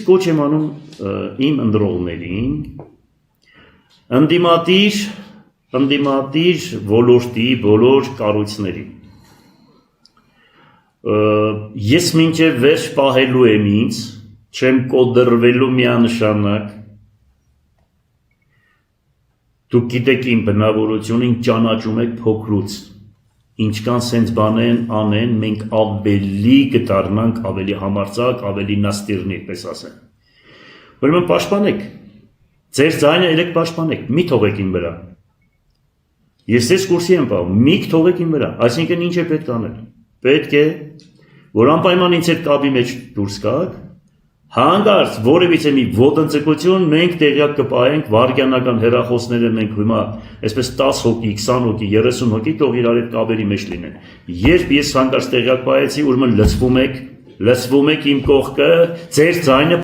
կոչ եմ անում իմ ընտրողներին ընդդիմադիր ոլորտի բոլոր կառույցներին ես մինչև վերջ պահելու եմ ինձ, չեմ կոդրվելու միանշանակ, դուք գիտեք իմ բնավորությունը, ինձ ճանաչում եք փոքրուց, ինչքան սենց բանեն անեն, մենք ավելի կդառնանք, ավելի համարձակ, ավելի նաստիրնի, պես ասեն։ Ուրեմն պաշտպանեք, ձեր ձայնը երեք պաշտպանեք, մի թողեք իմ վրա։ Ես ձեզ կուրսի եմ պահում, մի թողեք իմ վրա, այսինքն ինչ է պետք անել։ Պետք է, որ անպայման ինձ հետ կապի մեջ դուրս գաք, հանկարծ որևիցե մի ոտնձգություն մենք տեղյակ կպահենք վայրկյանական հեռախոսները մենք հիմա այսպես 10 հոգի, 20 հոգի, 30 հոգի թող իրար հետ կապերի մեջ լինեն։ Երբ ես հանկարծ տեղյակ պահեցի, ուրեմն լցվում եք իմ կողքը, ձեր ձայնը